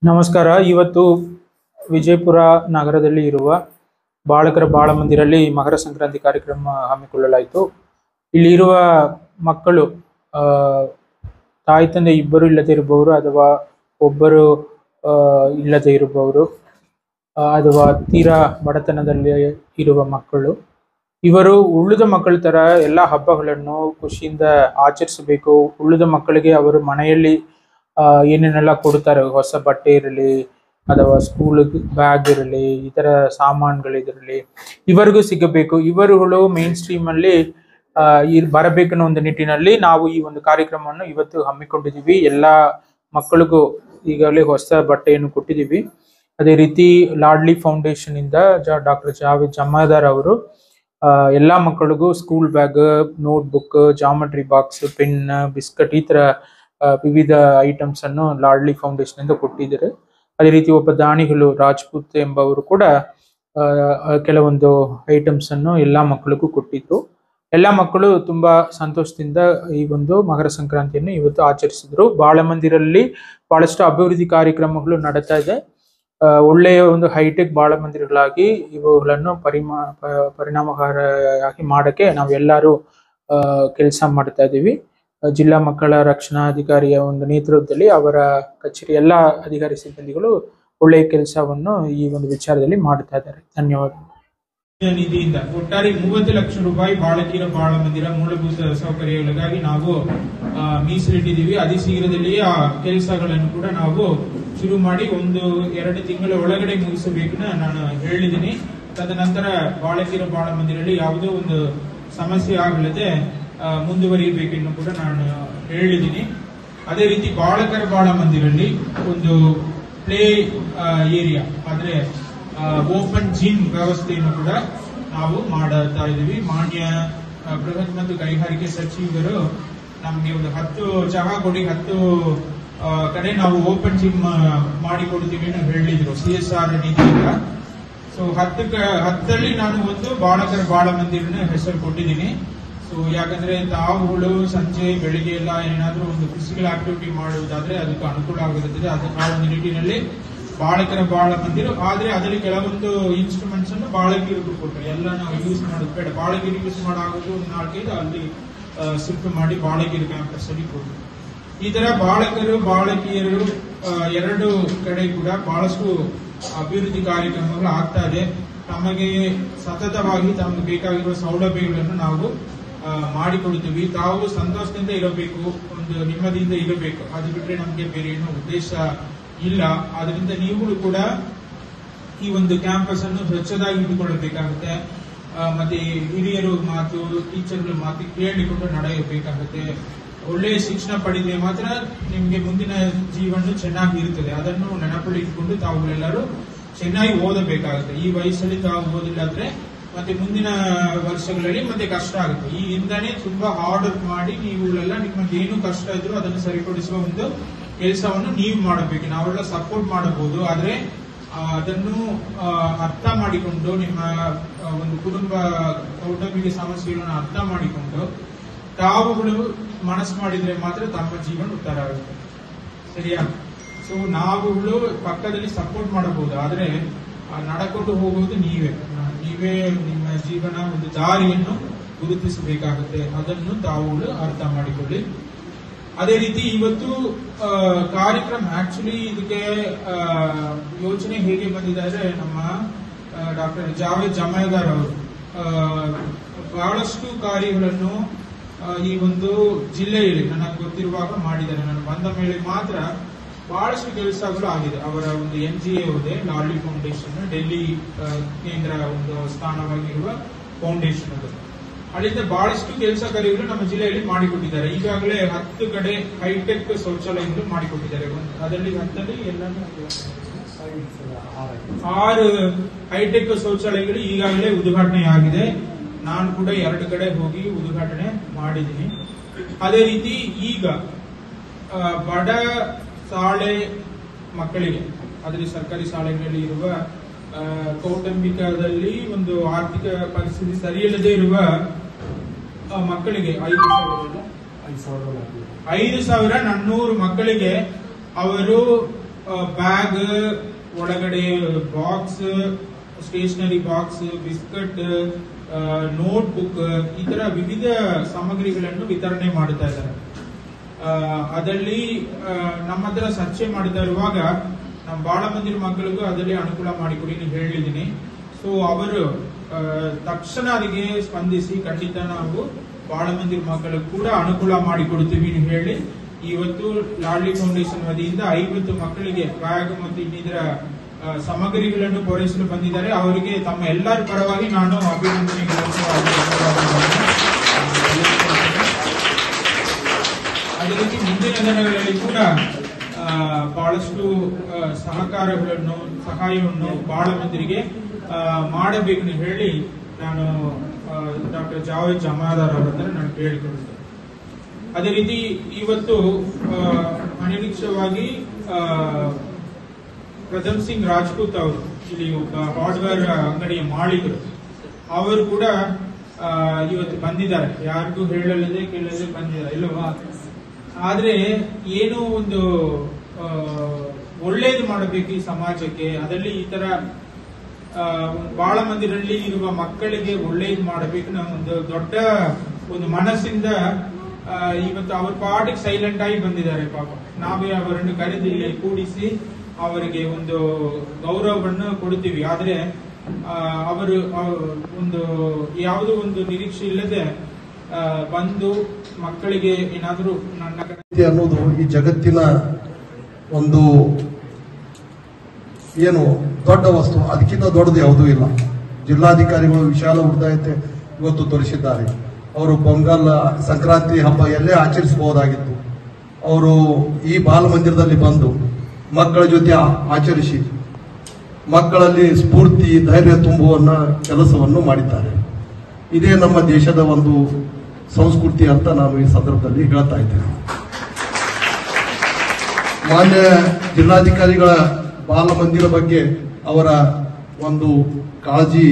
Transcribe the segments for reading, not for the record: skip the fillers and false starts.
ನಮಸ್ಕಾರ. ಇವತ್ತು ವಿಜಯಪುರ ನಗರದಲ್ಲಿ ಇರುವ ಬಾಲಕರ ಬಾಳಮಂದಿರಲ್ಲಿ ಮಕರ ಸಂಕ್ರಾಂತಿ ಕಾರ್ಯಕ್ರಮ ಹಮ್ಮಿಕೊಳ್ಳಲಾಯಿತು. ಇಲ್ಲಿರುವ ಮಕ್ಕಳು ತಾಯಿ ತಂದೆ ಇಬ್ಬರು ಇಲ್ಲದೆ ಇರಬಹುದು, ಅಥವಾ ಒಬ್ಬರು ಇಲ್ಲದೆ ಇರಬಹುದು, ಅಥವಾ ತೀರಾ ಬಡತನದಲ್ಲಿ ಇರುವ ಮಕ್ಕಳು. ಇವರು ಉಳಿದ ಮಕ್ಕಳ ತರ ಎಲ್ಲ ಹಬ್ಬಗಳನ್ನು ಖುಷಿಯಿಂದ ಆಚರಿಸಬೇಕು. ಉಳಿದ ಮಕ್ಕಳಿಗೆ ಅವರು ಮನೆಯಲ್ಲಿ ಏನೇನೆಲ್ಲ ಕೊಡ್ತಾರೆ, ಹೊಸ ಬಟ್ಟೆ ಇರಲಿ ಅಥವಾ ಸ್ಕೂಲ್ ಬ್ಯಾಗ್ ಇರಲಿ, ಇತರ ಸಾಮಾನುಗಳಿರಲಿ, ಇವರಿಗೂ ಸಿಗಬೇಕು. ಇವರುಗಳು ಮೇನ್ ಸ್ಟ್ರೀಮ್ ಅಲ್ಲಿ ಬರಬೇಕನ್ನೋ ಒಂದು ನಿಟ್ಟಿನಲ್ಲಿ ನಾವು ಈ ಒಂದು ಕಾರ್ಯಕ್ರಮವನ್ನು ಇವತ್ತು ಹಮ್ಮಿಕೊಂಡಿದ್ದೀವಿ. ಎಲ್ಲ ಮಕ್ಕಳಿಗೂ ಈಗಾಗಲೇ ಹೊಸ ಬಟ್ಟೆಯನ್ನು ಕೊಟ್ಟಿದ್ದೀವಿ. ಅದೇ ರೀತಿ ಲಾಡ್ಲಿ ಫೌಂಡೇಶನ್ ಇಂದ ಡಾಕ್ಟರ್ ಜಾವೇದ್ ಜಮಾದಾರ್ ಅವರು ಎಲ್ಲ ಮಕ್ಕಳಿಗೂ school bag, note book, geometry box, pen, biscuit, ಈ ತರ ವಿವಿಧ ಐಟಮ್ಸ್ ಅನ್ನು ಲಾಡ್ಲಿ ಫೌಂಡೇಶನ್ ಇಂದ ಕೊಟ್ಟಿದ್ದಾರೆ. ಅದೇ ರೀತಿ ಒಬ್ಬ ದಾನಿಗಳು ರಾಜ್ಪೂತ್ ಎಂಬವರು ಕೂಡ ಕೆಲವೊಂದು ಐಟಮ್ಸ್ ಅನ್ನು ಎಲ್ಲಾ ಮಕ್ಕಳಿಗೂ ಕೊಟ್ಟಿದ್ರು. ಎಲ್ಲ ಮಕ್ಕಳು ತುಂಬಾ ಸಂತೋಷದಿಂದ ಈ ಒಂದು ಮಕರ ಸಂಕ್ರಾಂತಿಯನ್ನು ಇವತ್ತು ಆಚರಿಸಿದ್ರು. ಬಾಳಮಂದಿರಲ್ಲಿ ಬಹಳಷ್ಟು ಅಭಿವೃದ್ಧಿ ಕಾರ್ಯಕ್ರಮಗಳು ನಡೀತಾ ಇದೆ. ಒಳ್ಳೆಯ ಒಂದು ಹೈಟೆಕ್ ಬಾಳಮಂದಿರಗಳಾಗಿ ಇವುಗಳನ್ನು ಪರಿಣಾಮಕಾರಿಯಾಗಿ ಮಾಡಕ್ಕೆ ನಾವೆಲ್ಲರೂ ಕೆಲಸ ಮಾಡ್ತಾ ಇದ್ದೀವಿ. ಜಿಲ್ಲಾ ಮಕ್ಕಳ ರಕ್ಷಣಾಧಿಕಾರಿಯ ಒಂದು ನೇತೃತ್ವದಲ್ಲಿ ಅವರ ಕಚೇರಿ ಎಲ್ಲ ಅಧಿಕಾರಿ ಸಿಬ್ಬಂದಿಗಳು ಒಳ್ಳೆಯ ಕೆಲಸವನ್ನು ಈ ಒಂದು ವಿಚಾರದಲ್ಲಿ ಮಾಡ್ತಾ ಇದ್ದಾರೆ. ಧನ್ಯವಾದಗಳು. ನಿಧಿಯಿಂದ ಒಟ್ಟಾರೆ 30 ಲಕ್ಷ ರೂಪಾಯಿ ಬಾಲಕಿಯರ ಬಾಳಮಂದಿರ ಮೂಲಭೂತ ಸೌಕರ್ಯಗಳಿಗಾಗಿ ನಾವು ಮೀಸಲಿಟ್ಟಿದ್ದೀವಿ. ಅತಿ ಶೀಘ್ರದಲ್ಲಿಯೇ ಆ ಕೆಲಸಗಳನ್ನು ಕೂಡ ನಾವು ಶುರು ಮಾಡಿ 1-2 ತಿಂಗಳ ಒಳಗಡೆ ಮುಗಿಸಬೇಕನ್ನ ನಾನು ಹೇಳಿದ್ದೀನಿ. ತದನಂತರ ಬಾಲಕಿಯರ ಬಾಳಮಂದಿರಲ್ಲಿ ಯಾವುದೋ ಒಂದು ಸಮಸ್ಯೆ ಆಗಲಿದೆ ಮುಂದುವರಿಯಬೇಕೆನ್ನು ಕೂಡ ನಾನು ಹೇಳಿದ್ದೀನಿ. ಅದೇ ರೀತಿ ಬಾಲಕರ ಬಾಳಮಂದಿರಲ್ಲಿ ಒಂದು ಪ್ಲೇ ಏರಿಯಾ ಆದ್ರೆ ಓಪನ್ ಜಿಮ್ ವ್ಯವಸ್ಥೆಯನ್ನು ಕೂಡ ನಾವು ಮಾಡ್ತಾ ಇದ್ದೀವಿ. ಮಾನ್ಯ ಬೃಹತ್ ಮತ್ತು ಕೈಗಾರಿಕೆ ಸಚಿವರು ನಮ್ಗೆ ಒಂದು 10 ಚಹಾ ಕೊಡಿ 10 ಕಡೆ ನಾವು ಓಪನ್ ಜಿಮ್ ಮಾಡಿಕೊಡ್ತೀವಿ ಅಂತ ಹೇಳಿದ್ರು CSR ನಿಧಿಯಿಂದ. ಸೊ 10ರಲ್ಲಿ ನಾನು ಒಂದು ಬಾಲಕರ ಬಾಳಮಂದಿರನ ಹೆಸರು ಕೊಟ್ಟಿದ್ದೀನಿ. ಸೊ ಯಾಕಂದ್ರೆ ತಾವುಗಳು ಸಂಜೆ ಬೆಳಿಗ್ಗೆ ಎಲ್ಲ ಏನಾದ್ರೂ ಒಂದು ಫಿಸಿಕಲ್ ಆಕ್ಟಿವಿಟಿ ಮಾಡುವುದಾದ್ರೆ ಅದಕ್ಕೆ ಅನುಕೂಲ ಆಗಿರುತ್ತದೆ. ಆ ಒಂದು ನಿಟ್ಟಿನಲ್ಲಿ ಬಾಲಕರ ಬಾಳಮಂದಿರ, ಆದ್ರೆ ಅದರಲ್ಲಿ ಕೆಲವೊಂದು ಇನ್ಸ್ಟ್ರೂಮೆಂಟ್ಸ್ ಅನ್ನು ಬಾಲಕಿಯರಿಗೂ ಕೊಟ್ಟರು. ಎಲ್ಲ ನಾವು ಯೂಸ್ ಮಾಡೋದು ಬೇಡ, ಬಾಲಕಿಯರಿಗೆ ಯೂಸ್ ಮಾಡಾಗೋದು 4-5 ಅಲ್ಲಿ ಶಿಫ್ಟ್ ಮಾಡಿ ಬಾಲಕಿಯರ ಕ್ಯಾಂಪಸ್ ಅಲ್ಲಿ ಕೊಟ್ಟರು. ಈ ತರ ಬಾಲಕರು ಬಾಲಕಿಯರು ಎರಡು ಕಡೆ ಕೂಡ ಬಹಳಷ್ಟು ಅಭಿವೃದ್ಧಿ ಕಾರ್ಯಕ್ರಮಗಳು ಆಗ್ತಾ ಇದೆ. ತಮಗೆ ಸತತವಾಗಿ ತಮಗೆ ಬೇಕಾಗಿರುವ ಸೌಲಭ್ಯಗಳನ್ನು ನಾವು ಮಾಡಿಕೊಡುತ್ತೀವಿ. ತಾವು ಸಂತೋಷದಿಂದ ಇರಬೇಕು, ಒಂದು ನೆಮ್ಮದಿಯಿಂದ ಇರಬೇಕು. ಅದು ಬಿಟ್ಟರೆ ನಮಗೆ ಬೇರೆ ಏನೋ ಉದ್ದೇಶ ಇಲ್ಲ. ಆದ್ರಿಂದ ನೀವುಗಳು ಕೂಡ ಈ ಒಂದು ಕ್ಯಾಂಪಸ್ ಅನ್ನು ಸ್ವಚ್ಛದಾಗಿ ಇಟ್ಟುಕೊಳ್ಳಬೇಕಾಗುತ್ತೆ. ಮತ್ತೆ ಹಿರಿಯರು ಮಾತು, ಟೀಚರ್ಗಳ ಮಾತು ಕೇಳಿಕೊಂಡು ನಡೆಯಬೇಕಾಗುತ್ತೆ. ಒಳ್ಳೆಯ ಶಿಕ್ಷಣ ಪಡೆದರೆ ಮಾತ್ರ ನಿಮ್ಗೆ ಮುಂದಿನ ಜೀವನ ಚೆನ್ನಾಗಿ ಇರುತ್ತದೆ. ಅದನ್ನು ನೆನಪಲ್ಲಿ ಇಟ್ಕೊಂಡು ತಾವುಗಳೆಲ್ಲರೂ ಚೆನ್ನಾಗಿ ಓದಬೇಕಾಗುತ್ತೆ. ಈ ವಯಸ್ಸಲ್ಲಿ ತಾವು ಓದಿಲ್ಲ ಅಂದ್ರೆ ಮತ್ತೆ ಮುಂದಿನ ವರ್ಷಗಳಲ್ಲಿ ಮತ್ತೆ ಕಷ್ಟ ಆಗುತ್ತೆ. ಈ ಹಿಂದಾನೆ ತುಂಬಾ ಹಾರ್ಡ್ ವರ್ಕ್ ಮಾಡಿ ನೀವುಗಳೆಲ್ಲ ನಿಮಗೆ ಏನು ಕಷ್ಟ ಇದ್ರು ಅದನ್ನು ಸರಿಪಡಿಸುವ ಒಂದು ಕೆಲಸವನ್ನು ನೀವು ಮಾಡಬೇಕು. ನಾವೆಲ್ಲ ಸಪೋರ್ಟ್ ಮಾಡಬಹುದು, ಆದ್ರೆ ಅದನ್ನು ಅರ್ಥ ಮಾಡಿಕೊಂಡು ನಿಮ್ಮ ಒಂದು ಕೌಟುಂಬಿಕ ಸಮಸ್ಯೆಗಳನ್ನು ಅರ್ಥ ಮಾಡಿಕೊಂಡು ತಾವುಗಳು ಮನಸ್ಸು ಮಾಡಿದ್ರೆ ಮಾತ್ರ ತಮ್ಮ ಜೀವನ ಉದ್ಧಾರ ಆಗುತ್ತೆ. ಸರಿಯಾ? ಸೊ ನಾವುಗಳು ಪಕ್ಕದಲ್ಲಿ ಸಪೋರ್ಟ್ ಮಾಡಬಹುದು, ಆದ್ರೆ ನಡ್ಕೊಂಡು ಹೋಗುವುದು ನೀವೇ ನಿಮ್ಮ ಜೀವನ ಒಂದು ದಾರಿಯನ್ನು ಗುರುತಿಸಬೇಕಾಗುತ್ತೆ. ಅದನ್ನು ತಾವುಗಳು ಅರ್ಥ ಮಾಡಿಕೊಳ್ಳಿ. ಅದೇ ರೀತಿ ಇವತ್ತು ಕಾರ್ಯಕ್ರಮ ಆಕ್ಚುಲಿ ಇದಕ್ಕೆ ಯೋಚನೆ ಹೇಗೆ ಬಂದಿದ್ದಾರೆ, ನಮ್ಮ ಡಾಕ್ಟರ್ ಜಾವೇದ್ ಜಮಾದಾರ್ ಅವರು ಬಹಳಷ್ಟು ಕಾರ್ಯಗಳನ್ನು ಈ ಒಂದು ಜಿಲ್ಲೆಯಲ್ಲಿ ನನಗೆ ಗೊತ್ತಿರುವಾಗ ಮಾಡಿದ್ದಾರೆ. ನಾನು ಬಂದ ಮೇಲೆ ಮಾತ್ರ ಬಹಳಷ್ಟು ಕೆಲಸಗಳು ಆಗಿದೆ. ಅವರ ಒಂದು NGO ಇದೆ, ಲಾಡ್ಲಿ ಫೌಂಡೇಶನ್, ಡೆಲ್ಲಿ ಕೇಂದ್ರ ಒಂದು ಸ್ಥಾನವಾಗಿರುವ ಫೌಂಡೇಶನ್ ಅದು. ಅಲ್ಲಿಂದ ಬಹಳಷ್ಟು ಕೆಲಸ ಕಾರ್ಯಗಳು ನಮ್ಮ ಜಿಲ್ಲೆಯಲ್ಲಿ ಮಾಡಿಕೊಟ್ಟಿದ್ದಾರೆ. ಈಗಾಗಲೇ 10 ಕಡೆ ಹೈಟೆಕ್ ಶೌಚಾಲಯಗಳು ಮಾಡಿಕೊಟ್ಟಿದ್ದಾರೆ. ಅದರಲ್ಲಿ 10ರಲ್ಲಿ ಎಲ್ಲಾನು 6 ಹೈಟೆಕ್ ಶೌಚಾಲಯಗಳು ಈಗಾಗಲೇ ಉದ್ಘಾಟನೆ ಆಗಿದೆ. ನಾನು ಕೂಡ 2 ಕಡೆ ಹೋಗಿ ಉದ್ಘಾಟನೆ ಮಾಡಿದ್ದೀನಿ. ಅದೇ ರೀತಿ ಈಗ ಬಡ ಶಾಲೆ ಮಕ್ಕಳಿಗೆ, ಅದರಲ್ಲಿ ಸರ್ಕಾರಿ ಶಾಲೆಗಳಲ್ಲಿ ಇರುವ ಕೌಟುಂಬಿಕದಲ್ಲಿ ಒಂದು ಆರ್ಥಿಕ ಪರಿಸ್ಥಿತಿ ಸರಿಯಿಲ್ಲದೆ ಇರುವ ಮಕ್ಕಳಿಗೆ 5,400 ಮಕ್ಕಳಿಗೆ ಅವರು ಬ್ಯಾಗ್ ಒಳಗಡೆ box, stationery box, biscuit, notebook ಈ ತರ ವಿವಿಧ ಸಾಮಗ್ರಿಗಳನ್ನು ವಿತರಣೆ ಮಾಡ್ತಾ ಇದ್ದಾರೆ. ಅದರಲ್ಲಿ ನಮ್ಮ ಹತ್ರ ಚರ್ಚೆ ಮಾಡ್ತಾ ಇರುವಾಗ ನಮ್ಮ ಬಹಳ ಮಂದಿ ಮಕ್ಕಳಿಗೂ ಅದರಲ್ಲಿ ಅನುಕೂಲ ಮಾಡಿಕೊಡಿ ಹೇಳಿದ್ದೀನಿ. ಸೊ ಅವರು ತಕ್ಷಣ ಅದಕ್ಕೆ ಸ್ಪಂದಿಸಿ ಖಂಡಿತ ನಾವು ಬಹಳ ಮಂದಿ ಮಕ್ಕಳಿಗೂ ಕೂಡ ಅನುಕೂಲ ಮಾಡಿಕೊಡ್ತೀವಿ ಹೇಳಿ ಇವತ್ತು ಲಾಡ್ಲಿ ಫೌಂಡೇಶನ್ ವತಿಯಿಂದ 50 ಮಕ್ಕಳಿಗೆ ಬ್ಯಾಗ್ ಮತ್ತು ಇನ್ನಿತರ ಸಾಮಗ್ರಿಗಳನ್ನು ಪೂರೈಸಲು ಬಂದಿದ್ದಾರೆ. ಅವರಿಗೆ ತಮ್ಮ ಎಲ್ಲರ ಪರವಾಗಿ ನಾನು ಅಭಿನಂದನೆಗಳನ್ನು. ಅದೇ ರೀತಿ ಮುಂದಿನ ದಿನಗಳಲ್ಲಿ ಕೂಡ ಬಹಳಷ್ಟು ಸಹಾಯವನ್ನು ಬಹಳ ಮಂದಿಗೆ ಮಾಡಬೇಕು ಹೇಳಿ ನಾನು ಡಾಕ್ಟರ್ ಜಾವೇದ್ ಜಮಾದಾರ್ ಅವರ ಹತ್ರ ನಾನು ಕೇಳಿಕೊಳ್ಳುತ್ತೇನೆ. ಅದೇ ರೀತಿ ಇವತ್ತು ಅನಿರೀಕ್ಷವಾಗಿ ಪ್ರಥಮ್ ಸಿಂಗ್ ರಾಜ್ಪೂತ್ ಅವರು ಇಲ್ಲಿ ಒಬ್ಬ ಹಾರ್ಡ್ವೇರ್ ಅಂಗಡಿಯ ಮಾಲೀಕರು, ಅವರು ಕೂಡ ಇವತ್ತು ಬಂದಿದ್ದಾರೆ. ಯಾರಿಗೂ ಹೇಳಲ್ಲದೆ ಕೇಳದೆ ಬಂದಿದ್ದಾರೆ ಇಲ್ಲವಾ? ಆದ್ರೆ ಏನು ಒಂದು ಒಳ್ಳೇದು ಮಾಡಬೇಕು ಈ ಸಮಾಜಕ್ಕೆ, ಅದರಲ್ಲಿ ಈ ತರ ಬಹಳ ಮಂದಿರಲ್ಲಿ ಇರುವ ಮಕ್ಕಳಿಗೆ ಒಳ್ಳೇದು ಮಾಡಬೇಕು ನಾವು ಒಂದು ದೊಡ್ಡ ಒಂದು ಮನಸ್ಸಿಂದ ಇವತ್ತು ಅವ್ರ ಪಾಟಿಗೆ ಸೈಲೆಂಟ್ ಆಗಿ ಬಂದಿದ್ದಾರೆ. ಪಾಪ ನಾವೇ ಅವರನ್ನು ಕರೆದು ಇಲ್ಲಿ ಕೂಡಿಸಿ ಅವರಿಗೆ ಒಂದು ಗೌರವವನ್ನು ಕೊಡ್ತೀವಿ. ಆದ್ರೆ ಅವರು ಒಂದು ಯಾವುದೋ ಒಂದು ನಿರೀಕ್ಷೆ ಇಲ್ಲದೆ ಬಂದು ಮಕ್ಕಳಿಗೆ ಏನಾದರೂ ನನ್ನ ಅನ್ನೋದು ಈ ಜಗತ್ತಿನ ಒಂದು ಏನು ದೊಡ್ಡ ವಸ್ತು, ಅದಕ್ಕಿಂತ ದೊಡ್ಡದು ಯಾವುದೂ ಇಲ್ಲ. ಜಿಲ್ಲಾಧಿಕಾರಿಗಳು ವಿಶಾಲ ಹೃದಯತೆ ಇವತ್ತು ತೋರಿಸಿದ್ದಾರೆ. ಅವರು ಪೊಂಗಲ್ ಸಂಕ್ರಾಂತಿ ಹಬ್ಬ ಎಲ್ಲೇ ಆಚರಿಸಬಹುದಾಗಿತ್ತು. ಅವರು ಈ ಬಾಲ ಮಂದಿರದಲ್ಲಿ ಬಂದು ಮಕ್ಕಳ ಜೊತೆ ಆಚರಿಸಿ ಮಕ್ಕಳಲ್ಲಿ ಸ್ಫೂರ್ತಿ ಧೈರ್ಯ ತುಂಬುವ ಕೆಲಸವನ್ನು ಮಾಡಿದ್ದಾರೆ. ಇದೇ ನಮ್ಮ ದೇಶದ ಒಂದು ಸಂಸ್ಕೃತಿ ಅಂತ ನಾನು ಈ ಸಂದರ್ಭದಲ್ಲಿ ಹೇಳ್ತಾ ಇದ್ದೇನೆ. ಮಾನ್ಯ ಜಿಲ್ಲಾಧಿಕಾರಿಗಳ ಬಾಲ ಮಂದಿರ ಬಗ್ಗೆ ಅವರ ಒಂದು ಕಾಳಜಿ,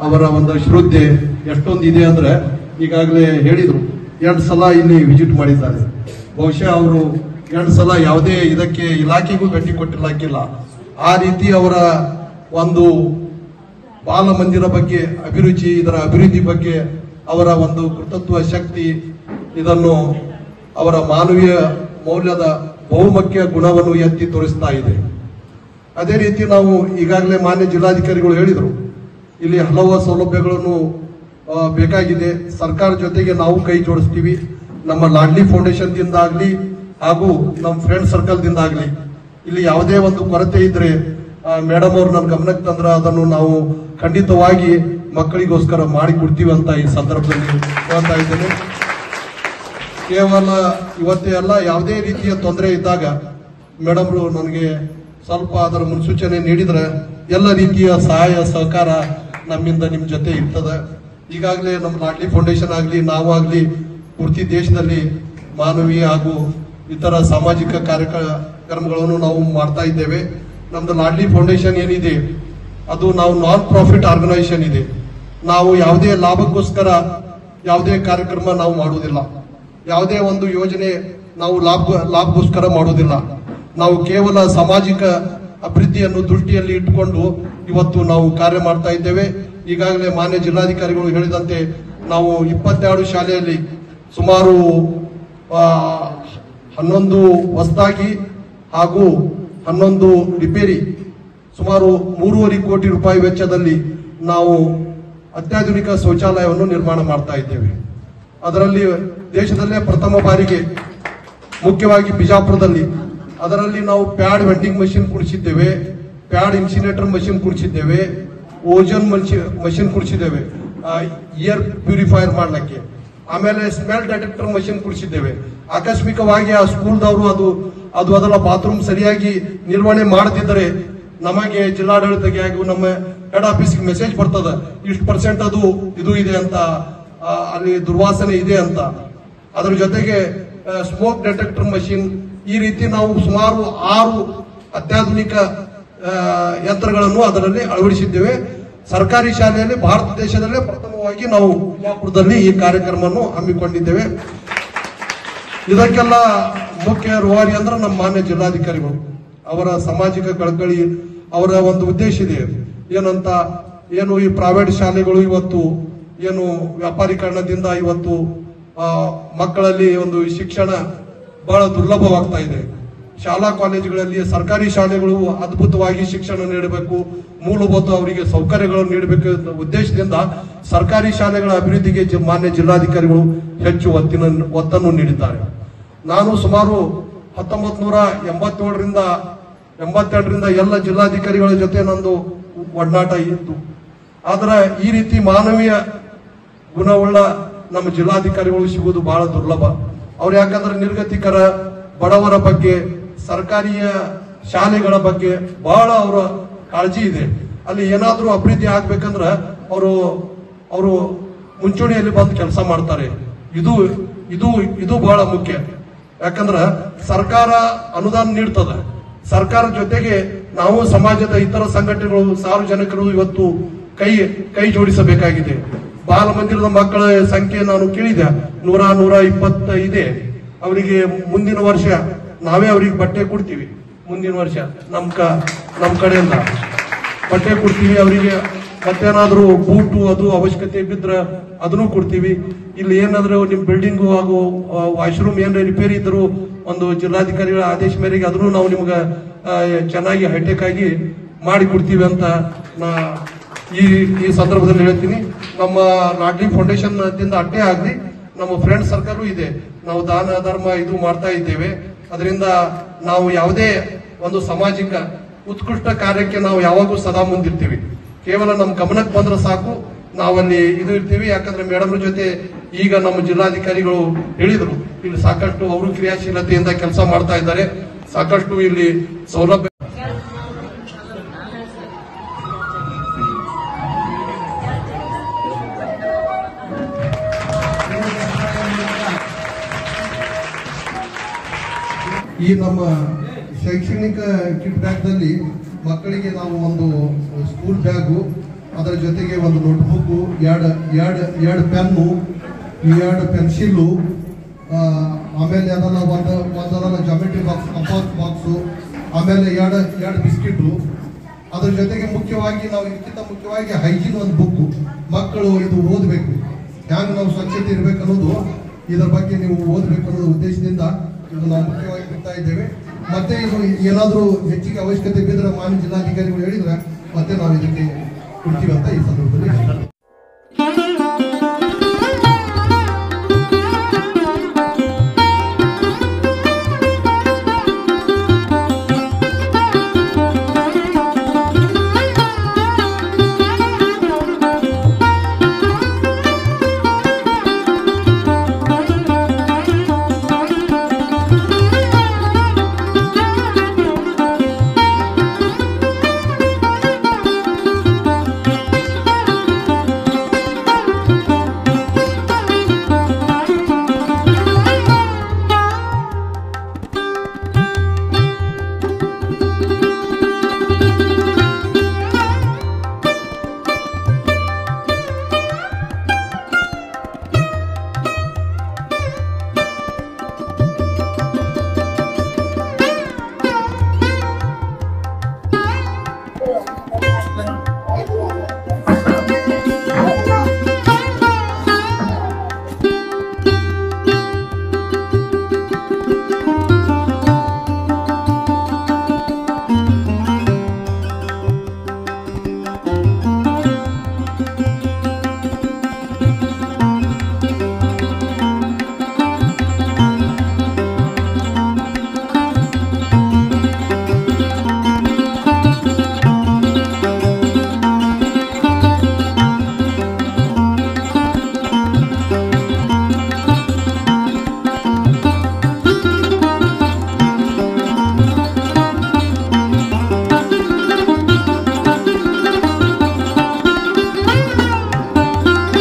ಅವರ ಒಂದು ಶ್ರದ್ಧೆ ಎಷ್ಟೊಂದು ಇದೆ ಅಂದ್ರೆ ಈಗಾಗಲೇ ಹೇಳಿದ್ರು 2 ಸಲ ಇಲ್ಲಿ ವಿಸಿಟ್ ಮಾಡಿದ್ದಾರೆ. ಬಹುಶಃ ಅವರು 2 ಸಲ ಯಾವುದೇ ಇದಕ್ಕೆ ಇಲಾಖೆಗೂ ಭೇಟಿ ಕೊಟ್ಟಿಲ್ಲ. ಆ ರೀತಿ ಅವರ ಒಂದು ಬಾಲ ಮಂದಿರ ಬಗ್ಗೆ ಅಭಿರುಚಿ, ಇದರ ಅಭಿವೃದ್ಧಿ ಬಗ್ಗೆ ಅವರ ಒಂದು ಕೃತತ್ವ ಶಕ್ತಿ, ಇದನ್ನು ಅವರ ಮಾನವೀಯ ಮೌಲ್ಯದ ಬಹುಮುಖ್ಯ ಗುಣವನ್ನು ಎತ್ತಿ ತೋರಿಸ್ತಾ ಇದೆ. ಅದೇ ರೀತಿ ನಾವು ಈಗಾಗಲೇ ಮಾನ್ಯ ಜಿಲ್ಲಾಧಿಕಾರಿಗಳು ಹೇಳಿದರು, ಇಲ್ಲಿ ಹಲವು ಸೌಲಭ್ಯಗಳನ್ನು ಬೇಕಾಗಿದೆ. ಸರ್ಕಾರ ಜೊತೆಗೆ ನಾವು ಕೈ ಜೋಡಿಸ್ತೀವಿ. ನಮ್ಮ ಲಾಡ್ಲಿ ಫೌಂಡೇಶನ್ ದಿಂದ ಆಗ್ಲಿ ಹಾಗೂ ನಮ್ಮ ಫ್ರೆಂಡ್ ಸರ್ಕಲ್ ದಿಂದ ಆಗ್ಲಿ ಇಲ್ಲಿ ಯಾವುದೇ ಒಂದು ಕೊರತೆ ಇದ್ರೆ ಮೇಡಮ್ ಅವರು ನನ್ನ ಗಮನಕ್ಕೆ ತಂದ್ರೆ ಅದನ್ನು ನಾವು ಖಂಡಿತವಾಗಿ ಮಕ್ಕಳಿಗೋಸ್ಕರ ಮಾಡಿ ಕೊಡ್ತೀವಿ ಅಂತ ಈ ಸಂದರ್ಭದಲ್ಲಿ ಹೇಳ್ತಾ ಇದ್ದೇನೆ. ಕೇವಲ ಇವತ್ತೇ ಅಲ್ಲ, ಯಾವುದೇ ರೀತಿಯ ತೊಂದರೆ ಇದ್ದಾಗ ಮೇಡಮ್ರು ನನಗೆ ಸ್ವಲ್ಪ ಅದರ ಮುನ್ಸೂಚನೆ ನೀಡಿದ್ರೆ ಎಲ್ಲ ರೀತಿಯ ಸಹಾಯ ಸಹಕಾರ ನಮ್ಮಿಂದ ನಿಮ್ಮ ಜೊತೆ ಇರ್ತದೆ. ಈಗಾಗಲೇ ನಮ್ಮ ಲಾಡ್ಲಿ ಫೌಂಡೇಶನ್ ಆಗಲಿ ನಾವಾಗ್ಲಿ ಪೂರ್ತಿ ದೇಶದಲ್ಲಿ ಮಾನವೀಯ ಹಾಗೂ ಇತರ ಸಾಮಾಜಿಕ ಕಾರ್ಯಕ್ರಮಗಳನ್ನು ನಾವು ಮಾಡ್ತಾ ಇದ್ದೇವೆ. ನಮ್ದು ಲಾಡ್ಲಿ ಫೌಂಡೇಶನ್ ಏನಿದೆ ಅದು ನಾವು ನಾನ್ ಪ್ರಾಫಿಟ್ ಆರ್ಗನೈಸೇಷನ್ ಇದೆ. ನಾವು ಯಾವುದೇ ಲಾಭಕ್ಕೋಸ್ಕರ ಯಾವುದೇ ಕಾರ್ಯಕ್ರಮ ನಾವು ಮಾಡುವುದಿಲ್ಲ. ಯಾವುದೇ ಒಂದು ಯೋಜನೆ ನಾವು ಲಾಭಕ್ಕೋಸ್ಕರ ಮಾಡುವುದಿಲ್ಲ. ನಾವು ಕೇವಲ ಸಾಮಾಜಿಕ ಅಭಿವೃದ್ಧಿಯನ್ನು ದೃಷ್ಟಿಯಲ್ಲಿ ಇಟ್ಟುಕೊಂಡು ಇವತ್ತು ನಾವು ಕಾರ್ಯ ಮಾಡ್ತಾ ಇದ್ದೇವೆ. ಈಗಾಗಲೇ ಮಾನ್ಯ ಜಿಲ್ಲಾಧಿಕಾರಿಗಳು ಹೇಳಿದಂತೆ ನಾವು 22 ಶಾಲೆಯಲ್ಲಿ ಸುಮಾರು 11 ಹೊಸದಾಗಿ ಹಾಗೂ 11 ರಿಪೇರಿ ಸುಮಾರು 3.5 ಕೋಟಿ ರೂಪಾಯಿ ವೆಚ್ಚದಲ್ಲಿ ನಾವು ಅತ್ಯಾಧುನಿಕ ಶೌಚಾಲಯವನ್ನು ನಿರ್ಮಾಣ ಮಾಡ್ತಾ ಇದ್ದೇವೆ. ಅದರಲ್ಲಿ ದೇಶದಲ್ಲೇ ಪ್ರಥಮ ಬಾರಿಗೆ ಮುಖ್ಯವಾಗಿ ಬಿಜಾಪುರದಲ್ಲಿ ಅದರಲ್ಲಿ ನಾವು ಪ್ಯಾಡ್ ವೆಂಡಿಂಗ್ ಮಷಿನ್ ಕುಡಿಸಿದ್ದೇವೆ, ಪ್ಯಾಡ್ ಇನ್ಸಿನೇಟರ್ ಮಷಿನ್ ಕುಡಿಸಿದ್ದೇವೆ, ಓಜನ್ ಮಷಿನ್ ಕುಡಿಸಿದ್ದೇವೆ ಇಯರ್ ಪ್ಯೂರಿಫೈಯರ್ ಮಾಡ್ಲಿಕ್ಕೆ, ಆಮೇಲೆ ಸ್ಮೆಲ್ ಡಿಟೆಕ್ಟರ್ ಮಷಿನ್ ಕುಡಿಸಿದ್ದೇವೆ. ಆಕಸ್ಮಿಕವಾಗಿ ಆ ಸ್ಕೂಲ್ದವರು ಅದು ಅದರ ಬಾತ್ರೂಮ್ ಸರಿಯಾಗಿ ನಿರ್ವಹಣೆ ಮಾಡದಿದ್ದರೆ ನಮಗೆ ಜಿಲ್ಲಾಡಳಿತಕ್ಕೆ ಹಾಗೂ ನಮ್ಮ ಹೆಡ್ ಆಫೀಸ್ಗೆ ಮೆಸೇಜ್ ಬರ್ತದ, ಇಷ್ಟು % ಅದು ಇದು ಇದೆ ಅಂತ, ಅಲ್ಲಿ ದುರ್ವಾಸನೆ ಇದೆ ಅಂತ. ಅದರ ಜೊತೆಗೆ ಸ್ಮೋಕ್ ಡಿಟೆಕ್ಟರ್ ಮಷಿನ್, ಈ ರೀತಿ ನಾವು ಸುಮಾರು 6 ಅತ್ಯಾಧುನಿಕ ಯಂತ್ರಗಳನ್ನು ಅದರಲ್ಲಿ ಅಳವಡಿಸಿದ್ದೇವೆ. ಸರ್ಕಾರಿ ಶಾಲೆಯಲ್ಲಿ ಭಾರತ ದೇಶದಲ್ಲೇ ಪ್ರಥಮವಾಗಿ ನಾವು ಬಿಜಾಪುರದಲ್ಲಿ ಈ ಕಾರ್ಯಕ್ರಮವನ್ನು ಹಮ್ಮಿಕೊಂಡಿದ್ದೇವೆ. ಇದಕ್ಕೆಲ್ಲ ಮುಖ್ಯ ರೂವಾರಿ ಅಂದ್ರೆ ನಮ್ಮ ಮಾನ್ಯ ಜಿಲ್ಲಾಧಿಕಾರಿಗಳು. ಅವರ ಸಾಮಾಜಿಕ ಕಳಕಳಿ, ಅವರ ಒಂದು ಉದ್ದೇಶ ಇದೆ ಏನಂತ, ಏನು ಈ ಪ್ರೈವೇಟ್ ಶಾಲೆಗಳು ಇವತ್ತು ಏನು ವ್ಯಾಪಾರೀಕರಣದಿಂದ ಇವತ್ತು ಮಕ್ಕಳಲ್ಲಿ ಒಂದು ಶಿಕ್ಷಣ ಬಹಳ ದುರ್ಲಭವಾಗ್ತಾ ಇದೆ. ಶಾಲಾ ಕಾಲೇಜುಗಳಲ್ಲಿ ಸರ್ಕಾರಿ ಶಾಲೆಗಳು ಅದ್ಭುತವಾಗಿ ಶಿಕ್ಷಣ ನೀಡಬೇಕು, ಮೂಲಭೂತ ಅವರಿಗೆ ಸೌಕರ್ಯಗಳನ್ನು ನೀಡಬೇಕು ಎನ್ನುವ ಉದ್ದೇಶದಿಂದ ಸರ್ಕಾರಿ ಶಾಲೆಗಳ ಅಭಿವೃದ್ಧಿಗೆ ಮಾನ್ಯ ಜಿಲ್ಲಾಧಿಕಾರಿಗಳು ಹೆಚ್ಚು ಒತ್ತನ್ನು ನೀಡಿದ್ದಾರೆ. ನಾನು ಸುಮಾರು 1987ರಿಂದ 82ರಿಂದ ಎಲ್ಲ ಜಿಲ್ಲಾಧಿಕಾರಿಗಳ ಜೊತೆ ನಂದು ಒಡನಾಟ ಇತ್ತು. ಆದ್ರೆ ಈ ರೀತಿ ಮಾನವೀಯ ಗುಣವುಳ್ಳ ನಮ್ಮ ಜಿಲ್ಲಾಧಿಕಾರಿಗಳು ಸಿಗುವುದು ಬಹಳ ದುರ್ಲಭ. ಅವ್ರು ಯಾಕಂದ್ರೆ ನಿರ್ಗತಿಕರ, ಬಡವರ ಬಗ್ಗೆ, ಸರ್ಕಾರಿಯ ಶಾಲೆಗಳ ಬಗ್ಗೆ ಬಹಳ ಅವರ ಕಾಳಜಿ ಇದೆ. ಅಲ್ಲಿ ಏನಾದ್ರೂ ಅಭಿವೃದ್ಧಿ ಆಗ್ಬೇಕಂದ್ರ ಅವರು ಮುಂಚೂಣಿಯಲ್ಲಿ ಬಂದು ಕೆಲಸ ಮಾಡ್ತಾರೆ. ಇದು ಇದು ಇದು ಬಹಳ ಮುಖ್ಯ. ಯಾಕಂದ್ರ ಸರ್ಕಾರ ಅನುದಾನ ನೀಡ್ತದ, ಸರ್ಕಾರ ಜೊತೆಗೆ ನಾವು ಸಮಾಜದ ಇತರ ಸಂಘಟನೆಗಳು, ಸಾರ್ವಜನಿಕರು ಇವತ್ತು ಕೈ ಜೋಡಿಸಬೇಕಾಗಿದೆ. ಬಾಲ ಮಂದಿರದ ಮಕ್ಕಳ ಸಂಖ್ಯೆ ನಾನು ಕೇಳಿದೆ 100-120 ಇದೆ. ಅವರಿಗೆ ಮುಂದಿನ ವರ್ಷ ನಾವೇ ಅವ್ರಿಗೆ ಬಟ್ಟೆ ಕೊಡ್ತೀವಿ. ಮುಂದಿನ ವರ್ಷ ನಮ್ಮ ಕಡೆಯಿಂದ ಬಟ್ಟೆ ಕೊಡ್ತೀವಿ ಅವರಿಗೆ. ಮತ್ತೇನಾದ್ರೂ ಬೂಟು ಅದು ಅವಶ್ಯಕತೆ ಬಿದ್ರೆ ಅದನ್ನು ಕೊಡ್ತೀವಿ. ಇಲ್ಲಿ ಏನಾದ್ರೂ ನಿಮ್ ಬಿಲ್ಡಿಂಗು ಹಾಗೂ ವಾಶ್ರೂಮ್ ಏನಾರ ರಿಪೇರಿ ಇದ್ರು ಒಂದು ಜಿಲ್ಲಾಧಿಕಾರಿಗಳ ಆದೇಶ ಮೇರೆಗೆ ಅದನ್ನು ನಾವು ನಿಮ್ಗೆ ಚೆನ್ನಾಗಿ ಹೈಟೆಕ್ ಆಗಿ ಮಾಡಿ ಕೊಡ್ತೀವಿ ಅಂತ ನಾ ಈ ಸಂದರ್ಭದಲ್ಲಿ ಹೇಳ್ತೀನಿ. ನಮ್ಮ ನಾಟ್ಲಿ ಫೌಂಡೇಶನ್ ದಿಂದ ಅಡ್ಡೇ ಆಗಲಿ ನಮ್ಮ ಫ್ರೆಂಡ್ ಸರ್ಕಲ್ ಇದೆ. ನಾವು ದಾನ ಧರ್ಮ ಇದು ಮಾಡ್ತಾ ಇದ್ದೇವೆ. ಅದರಿಂದ ನಾವು ಯಾವುದೇ ಒಂದು ಸಾಮಾಜಿಕ ಉತ್ಕೃಷ್ಟ ಕಾರ್ಯಕ್ಕೆ ನಾವು ಯಾವಾಗೂ ಸದಾ ಮುಂದಿರ್ತೀವಿ. ಕೇವಲ ನಮ್ಮ ಗಮನಕ್ಕೆ ಬಂದ್ರೆ ಸಾಕು, ನಾವಲ್ಲಿ ಇದು ಇರ್ತೀವಿ. ಯಾಕಂದ್ರೆ ಮೇಡಮ್ ಜೊತೆ ಈಗ ನಮ್ಮ ಜಿಲ್ಲಾಧಿಕಾರಿಗಳು ಹೇಳಿದ್ರು, ಇಲ್ಲಿ ಸಾಕಷ್ಟು ಅವರು ಕ್ರಿಯಾಶೀಲತೆಯಿಂದ ಕೆಲಸ ಮಾಡ್ತಾ ಇದ್ದಾರೆ. ಸಾಕಷ್ಟು ಇಲ್ಲಿ ಸೌಲಭ್ಯ ಈ ನಮ್ಮ ಶೈಕ್ಷಣಿಕ ಕಿಟ್ ಬ್ಯಾಗ್ದಲ್ಲಿ ಮಕ್ಕಳಿಗೆ ನಾವು ಒಂದು ಸ್ಕೂಲ್ ಬ್ಯಾಗು, ಅದರ ಜೊತೆಗೆ ಒಂದು ನೋಟ್ಬುಕ್ಕು, ಎರಡು ಪೆನ್ನು, 2 ಪೆನ್ಸಿಲ್ಲು, ಆಮೇಲೆ ಅದನ್ನ ಒಂದಲ್ಲ ಜಾಮೆಟ್ರಿ ಬಾಕ್ಸ್, ಕಂಪಾಸ್ ಬಾಕ್ಸು, ಆಮೇಲೆ ಎರಡು ಬಿಸ್ಕಿಟು. ಅದ್ರ ಜೊತೆಗೆ ಮುಖ್ಯವಾಗಿ ನಾವು ಇದಕ್ಕಿಂತ ಮುಖ್ಯವಾಗಿ ಹೈಜೀನ್ ಒಂದು ಬುಕ್ಕು. ಮಕ್ಕಳು ಇದು ಓದಬೇಕು, ಹ್ಯಾಂಗ ನಾವು ಸ್ವಚ್ಛತೆ ಇರಬೇಕು ಅನ್ನೋದು, ಇದರ ಬಗ್ಗೆ ನೀವು ಓದಬೇಕು ಅನ್ನೋದು ಉದ್ದೇಶದಿಂದ ಇದು ನಾವು ಮುಖ್ಯವಾಗಿ ಬಿಡ್ತಾ ಇದ್ದೇವೆ. ಮತ್ತೆ ಇದು ಏನಾದರೂ ಹೆಚ್ಚಿಗೆ ಅವಶ್ಯಕತೆ ಬಿದ್ದರೆ ಮಾನ್ಯ ಜಿಲ್ಲಾಧಿಕಾರಿಗಳು ಹೇಳಿದ್ರೆ ಮತ್ತೆ ನಾವು ಇದಕ್ಕೆ ಕೊಡ್ತೀವಿ ಅಂತ ಈ ಸಂದರ್ಭದಲ್ಲಿ